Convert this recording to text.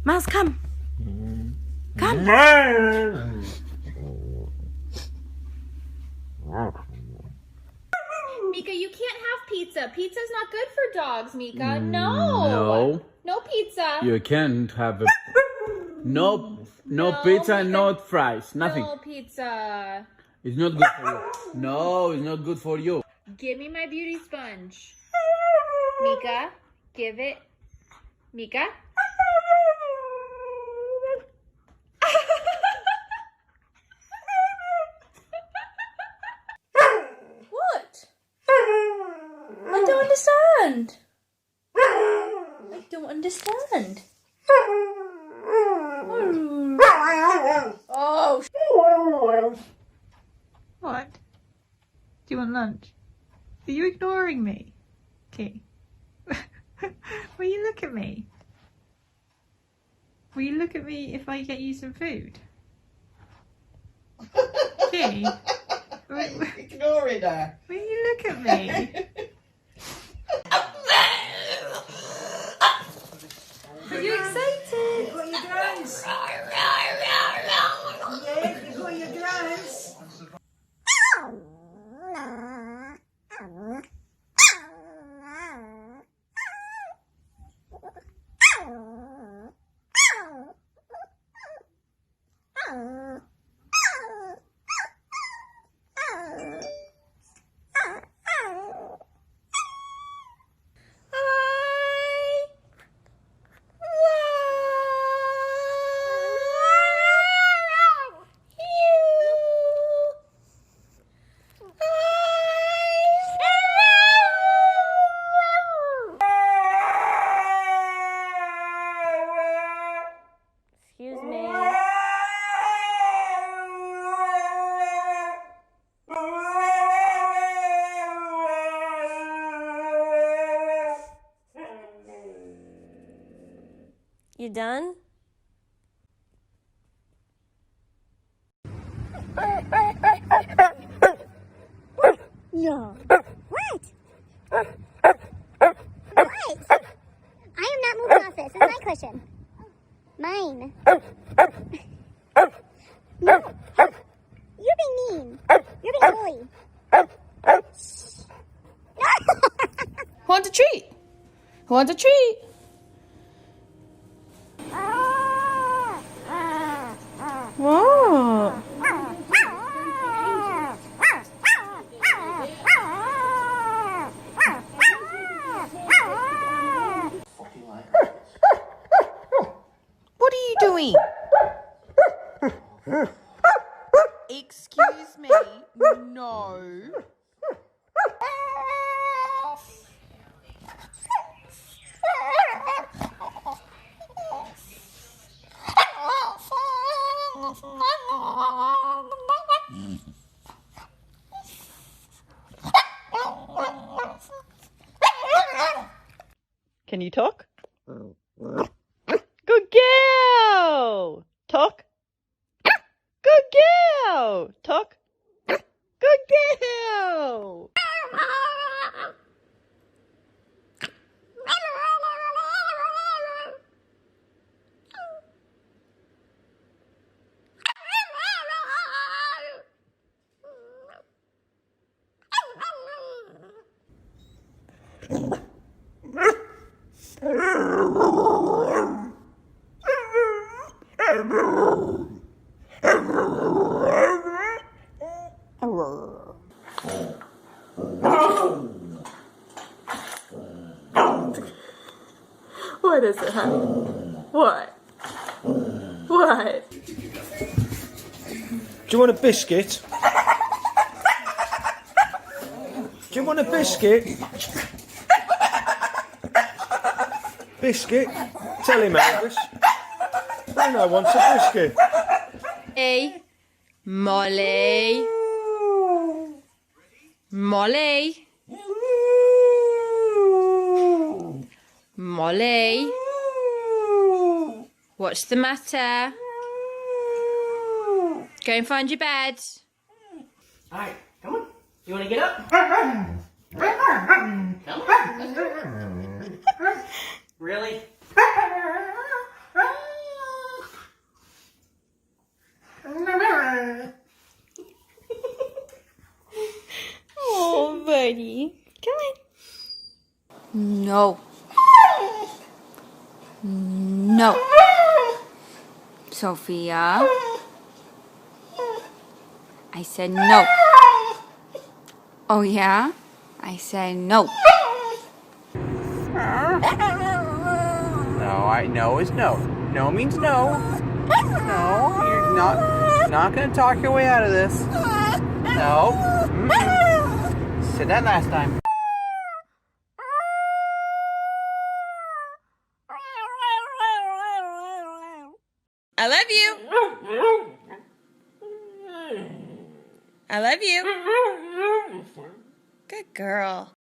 Mouse, come. Come. Mika, you can't have pizza. Pizza's not good for dogs, Mika. No. No. No pizza. You can't have a... No pizza and no fries. Nothing. No pizza. It's not good for you. No, it's not good for you. Give me my beauty sponge. Mika, give it. Mika? What? I don't understand. I don't understand. Oh. What? Do you want lunch? Are you ignoring me? Okay. Will you look at me? Will you look at me if I get you some food? Okay. Ignoring her. Will you look at me? Are you excited? You got your grounds. Yeah, you got your grounds. Excuse me. You done? No. What? What? I am not moving off this. This is my cushion. Mine. No. You're being mean. You're being bully. Who wants a treat? Who wants a treat? What? What are you doing? Excuse me? No. Can you talk? Good girl! Talk. Good girl! Talk. Good girl! What is it, honey? What? What? Do you want a biscuit? Do you want a biscuit? Biscuit? Tell him, Elvis. Bruno wants a biscuit. Hey, Molly. Molly. Molly. What's the matter? Go and find your bed. Alright, come on. You want to get up? Come on. Really? No. No. Sophia. I said no. Oh yeah? I said no. No is no. No means no. No, you're not gonna talk your way out of this. No. Mm-mm. Said that last time. I love you. I love you. Good girl.